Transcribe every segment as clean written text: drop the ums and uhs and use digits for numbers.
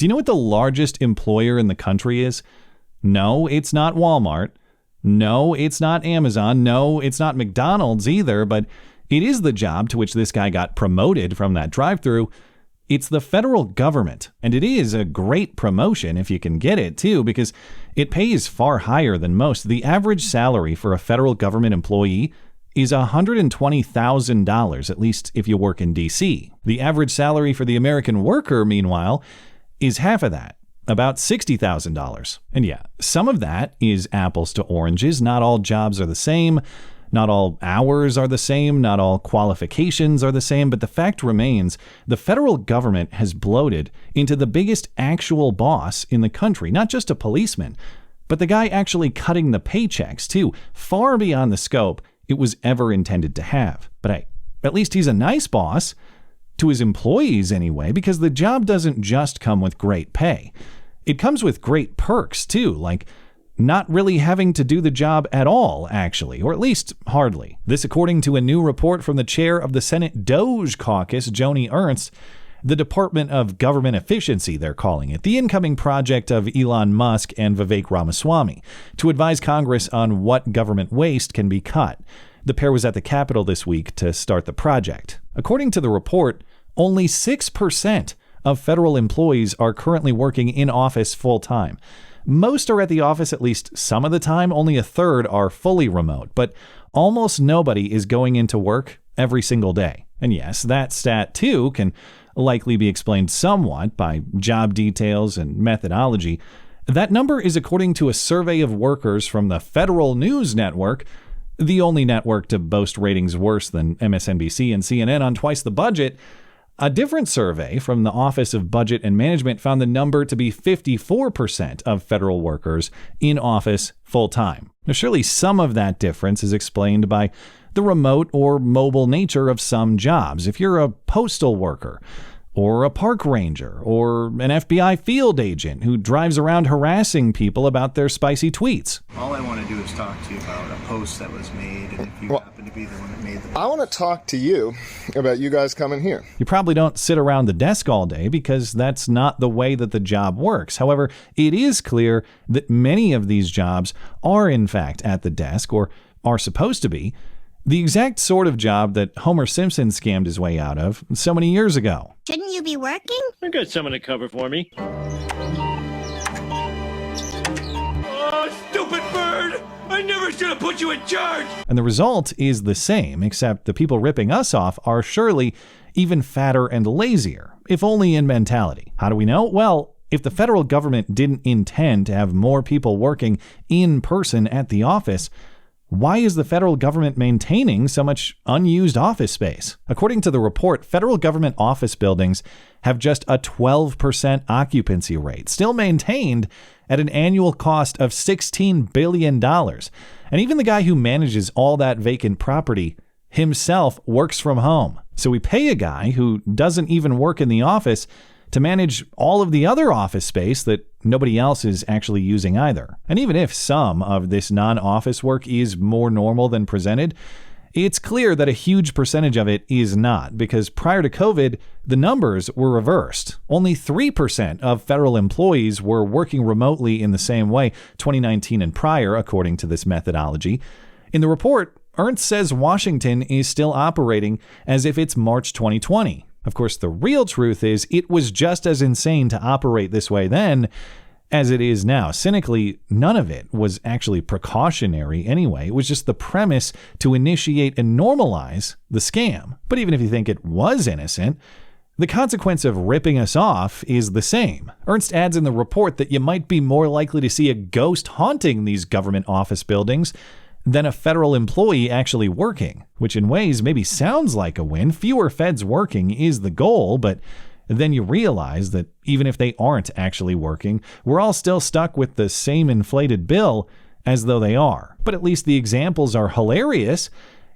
Do you know what the largest employer in the country is? No, it's not Walmart. No, it's not Amazon. No, it's not McDonald's either, but it is the job to which this guy got promoted from that drive-thru. It's the federal government, and it is a great promotion if you can get it, too, because it pays far higher than most. The average salary for a federal government employee is $120,000, at least if you work in D.C. The average salary for the American worker, meanwhile, is half of that, about $60,000. And yeah, some of that is apples to oranges. Not all jobs are the same. Not all hours are the same. Not all qualifications are the same. But the fact remains, the federal government has bloated into the biggest actual boss in the country, not just a policeman, but the guy actually cutting the paychecks, too, far beyond the scope it was ever intended to have. But hey, at least he's a nice boss, to his employees anyway, because the job doesn't just come with great pay. It comes with great perks, too, like not really having to do the job at all, actually, or at least hardly. This according to a new report from the chair of the Senate Doge Caucus, Joni Ernst, the Department of Government Efficiency, they're calling it, the incoming project of Elon Musk and Vivek Ramaswamy, to advise Congress on what government waste can be cut. The pair was at the Capitol this week to start the project. According to the report, only 6% of federal employees are currently working in office full-time. Most are at the office at least some of the time. Only a third are fully remote, but almost nobody is going into work every single day. And yes, that stat, too, can likely be explained somewhat by job details and methodology. That number is according to a survey of workers from the Federal News Network, the only network to boast ratings worse than MSNBC and CNN on twice the budget. A different survey from the Office of Budget and Management found the number to be 54% of federal workers in office full-time. Now, surely some of that difference is explained by the remote or mobile nature of some jobs. If you're a postal worker, or a park ranger, or an FBI field agent who drives around harassing people about their spicy tweets. All I want to do is talk to you about a post that was made, and if you happen to be the one that made the post. I want to talk to you about you guys coming here. You probably don't sit around the desk all day because that's not the way that the job works. However, it is clear that many of these jobs are in fact at the desk, or are supposed to be. The exact sort of job that Homer Simpson scammed his way out of so many years ago. Shouldn't you be working? I got someone to cover for me. Oh, stupid bird! I never should have put you in charge! And the result is the same, except the people ripping us off are surely even fatter and lazier, if only in mentality. How do we know? Well, if the federal government didn't intend to have more people working in person at the office, why is the federal government maintaining so much unused office space? According to the report, federal government office buildings have just a 12% occupancy rate, still maintained at an annual cost of $16 billion. And even the guy who manages all that vacant property himself works from home. So we pay a guy who doesn't even work in the office to manage all of the other office space that nobody else is actually using either. And even if some of this non-office work is more normal than presented, it's clear that a huge percentage of it is not, because prior to COVID, the numbers were reversed. Only 3% of federal employees were working remotely in the same way, 2019 and prior, according to this methodology. In the report, Ernst says Washington is still operating as if it's March 2020. Of course, the real truth is it was just as insane to operate this way then as it is now. Cynically, none of it was actually precautionary anyway. It was just the premise to initiate and normalize the scam. But even if you think it was innocent, the consequence of ripping us off is the same. Ernst adds in the report that you might be more likely to see a ghost haunting these government office buildings than a federal employee actually working, which in ways maybe sounds like a win. Fewer feds working is the goal, but then you realize that even if they aren't actually working, we're all still stuck with the same inflated bill as though they are. But at least the examples are hilarious.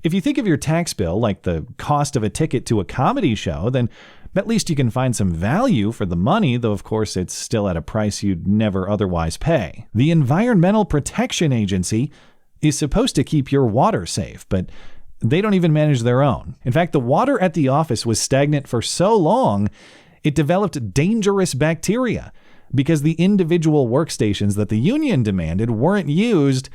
If you think of your tax bill like the cost of a ticket to a comedy show, then at least you can find some value for the money, though of course it's still at a price you'd never otherwise pay. The Environmental Protection Agency is supposed to keep your water safe, but they don't even manage their own. In fact, the water at the office was stagnant for so long, it developed dangerous bacteria because the individual workstations that the union demanded weren't used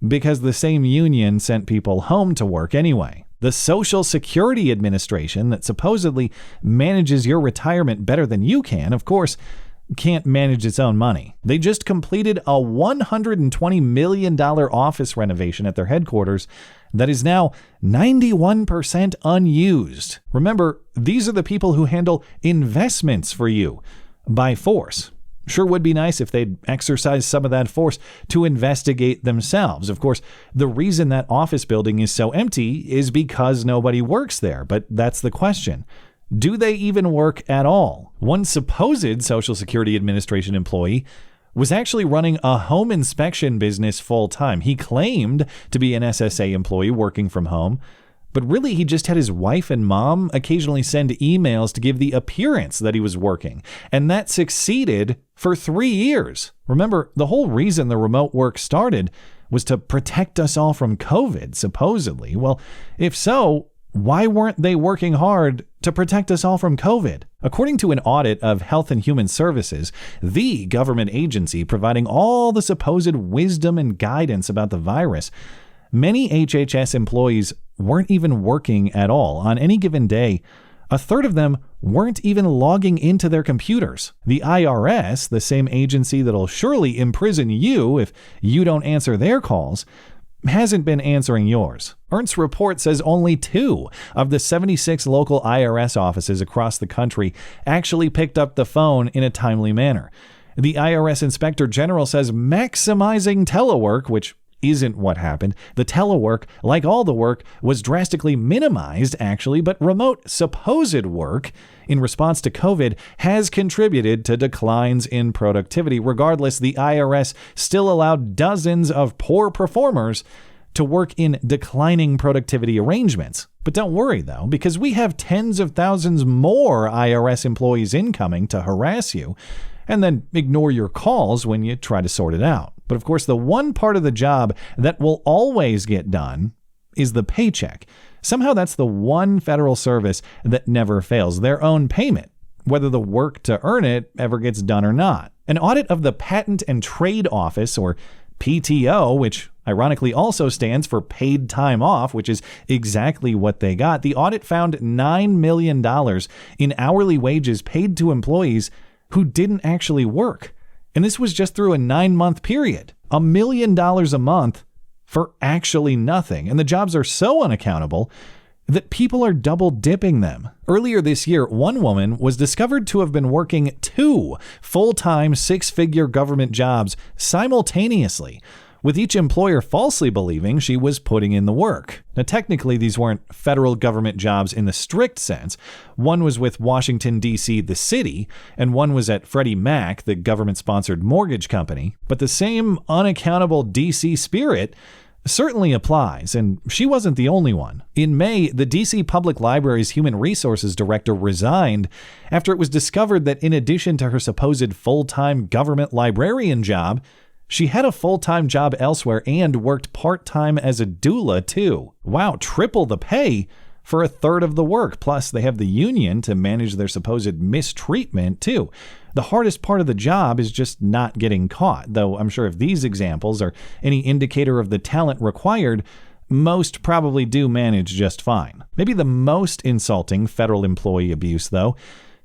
because the same union sent people home to work anyway. The Social Security Administration, that supposedly manages your retirement better than you can, of course, can't manage its own money. They just completed a $120 million office renovation at their headquarters that is now 91% unused. Remember, these are the people who handle investments for you by force. Sure would be nice if they'd exercise some of that force to investigate themselves. Of course, the reason that office building is so empty is because nobody works there, but that's the question. Do they even work at all? One supposed Social Security Administration employee was actually running a home inspection business full time. He claimed to be an SSA employee working from home, but really he just had his wife and mom occasionally send emails to give the appearance that he was working. And that succeeded for 3 years. Remember, the whole reason the remote work started was to protect us all from COVID, supposedly. Well, if so, why weren't they working hard to protect us all from COVID? According to an audit of Health and Human Services, the government agency providing all the supposed wisdom and guidance about the virus, many HHS employees weren't even working at all. On any given day, a third of them weren't even logging into their computers. The IRS, the same agency that'll surely imprison you if you don't answer their calls, hasn't been answering yours. Ernst's report says only 2 of the 76 local IRS offices across the country actually picked up the phone in a timely manner. The IRS Inspector General says maximizing telework, which isn't what happened. The telework, like all the work, was drastically minimized, actually, but remote supposed work in response to COVID has contributed to declines in productivity. Regardless, the IRS still allowed dozens of poor performers to work in declining productivity arrangements. But don't worry, though, because we have tens of thousands more IRS employees incoming to harass you and then ignore your calls when you try to sort it out. But of course, the one part of the job that will always get done is the paycheck. Somehow that's the one federal service that never fails, their own payment, whether the work to earn it ever gets done or not. An audit of the Patent and Trade Office, or PTO, which ironically also stands for paid time off, which is exactly what they got. The audit found $9 million in hourly wages paid to employees who didn't actually work. And this was just through a 9-month period. $1 million a month for actually nothing. And the jobs are so unaccountable that people are double dipping them. Earlier this year, one woman was discovered to have been working 2 full-time 6-figure government jobs simultaneously, with each employer falsely believing she was putting in the work. Now, technically, these weren't federal government jobs in the strict sense. One was with Washington, D.C., the city, and one was at Freddie Mac, the government-sponsored mortgage company. But the same unaccountable D.C. spirit certainly applies, and she wasn't the only one. In May, the D.C. Public Library's Human Resources Director resigned after it was discovered that in addition to her supposed full-time government librarian job, she had a full-time job elsewhere and worked part-time as a doula, too. Wow, triple the pay for a third of the work. Plus, they have the union to manage their supposed mistreatment, too. The hardest part of the job is just not getting caught, though I'm sure if these examples are any indicator of the talent required, most probably do manage just fine. Maybe the most insulting federal employee abuse, though,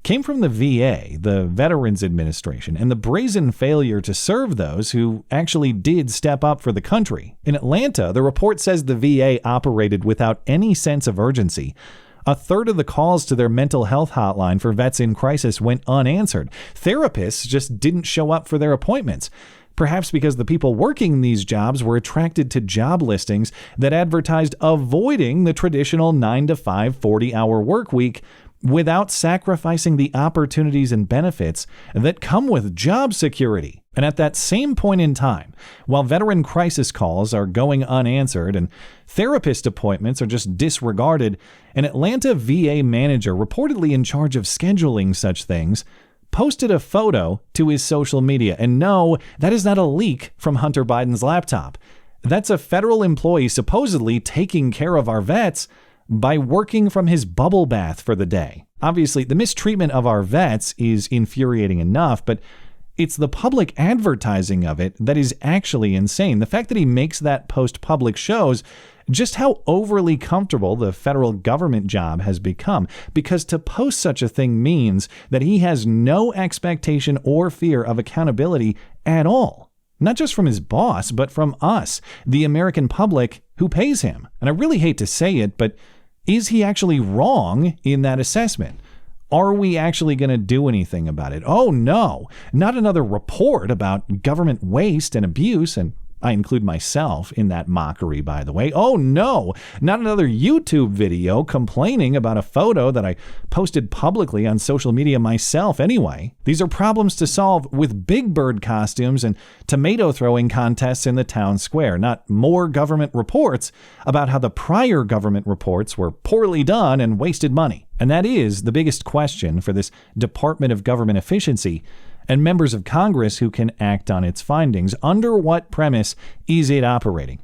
came from the VA, the Veterans Administration, and the brazen failure to serve those who actually did step up for the country. In Atlanta, the report says the VA operated without any sense of urgency. A third of the calls to their mental health hotline for vets in crisis went unanswered. Therapists just didn't show up for their appointments. Perhaps because the people working these jobs were attracted to job listings that advertised avoiding the traditional 9-to-5 40-hour work week without sacrificing the opportunities and benefits that come with job security. And at that same point in time, while veteran crisis calls are going unanswered and therapist appointments are just disregarded, an Atlanta VA manager reportedly in charge of scheduling such things posted a photo to his social media. And no, that is not a leak from Hunter Biden's laptop. That's a federal employee supposedly taking care of our vets by working from his bubble bath for the day. Obviously, the mistreatment of our vets is infuriating enough, but it's the public advertising of it that is actually insane. The fact that he makes that post public shows just how overly comfortable the federal government job has become, because to post such a thing means that he has no expectation or fear of accountability at all. Not just from his boss, but from us, the American public who pays him. And I really hate to say it, but is he actually wrong in that assessment? Are we actually going to do anything about it? Oh, no, not another report about government waste and abuse, and I include myself in that mockery, by the way. Oh, no, not another YouTube video complaining about a photo that I posted publicly on social media myself anyway. These are problems to solve with Big Bird costumes and tomato throwing contests in the town square, not more government reports about how the prior government reports were poorly done and wasted money. And that is the biggest question for this Department of Government Efficiency and members of Congress who can act on its findings. Under what premise is it operating?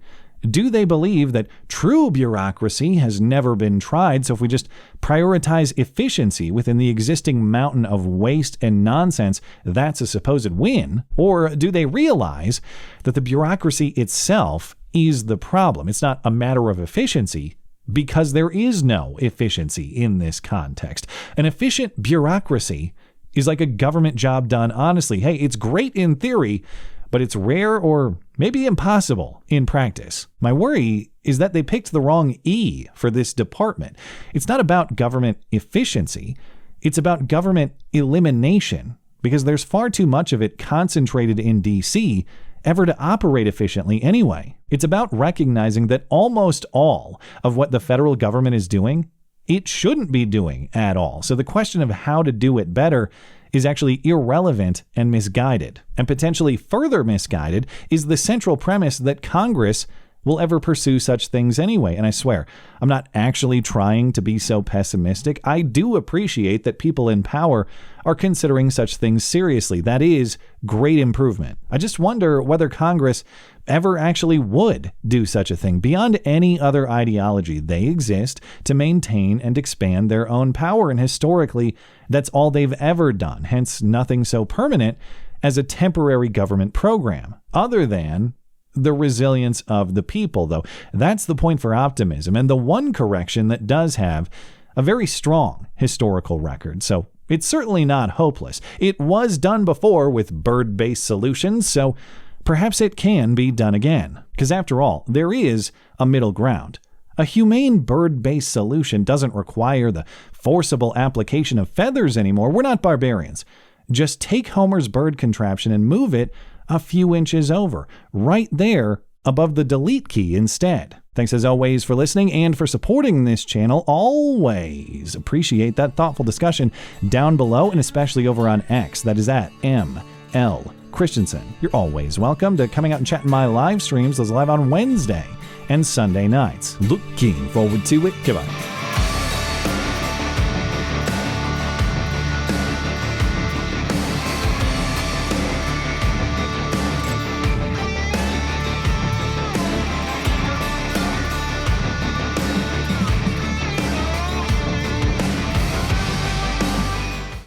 Do they believe that true bureaucracy has never been tried, so if we just prioritize efficiency within the existing mountain of waste and nonsense, that's a supposed win? Or do they realize that the bureaucracy itself is the problem? It's not a matter of efficiency, because there is no efficiency in this context. An efficient bureaucracy is like a government job done honestly. Hey, it's great in theory, but it's rare or maybe impossible in practice. My worry is that they picked the wrong E for this department. It's not about government efficiency. It's about government elimination, because there's far too much of it concentrated in D.C. ever to operate efficiently anyway. It's about recognizing that almost all of what the federal government is doing, it shouldn't be doing at all. So the question of how to do it better is actually irrelevant and misguided. And potentially further misguided is the central premise that Congress will ever pursue such things anyway. And I swear, I'm not actually trying to be so pessimistic. I do appreciate that people in power are considering such things seriously. That is great improvement. I just wonder whether Congress ever actually would do such a thing. Beyond any other ideology, they exist to maintain and expand their own power. And historically, that's all they've ever done. Hence, nothing so permanent as a temporary government program, other than the resilience of the people, though. That's the point for optimism, and the one correction that does have a very strong historical record. So it's certainly not hopeless. It was done before with bird-based solutions, so perhaps it can be done again. Because after all, there is a middle ground. A humane bird-based solution doesn't require the forcible application of feathers anymore. We're not barbarians. Just take Homer's bird contraption and move it a few inches over, right there above the delete key instead. Thanks as always for listening and for supporting this channel. Always appreciate that thoughtful discussion down below, and especially over on X. That is at ML Christiansen. You're always welcome to coming out and chatting my live streams. Those live on Wednesday and Sunday nights. Looking forward to it. Goodbye.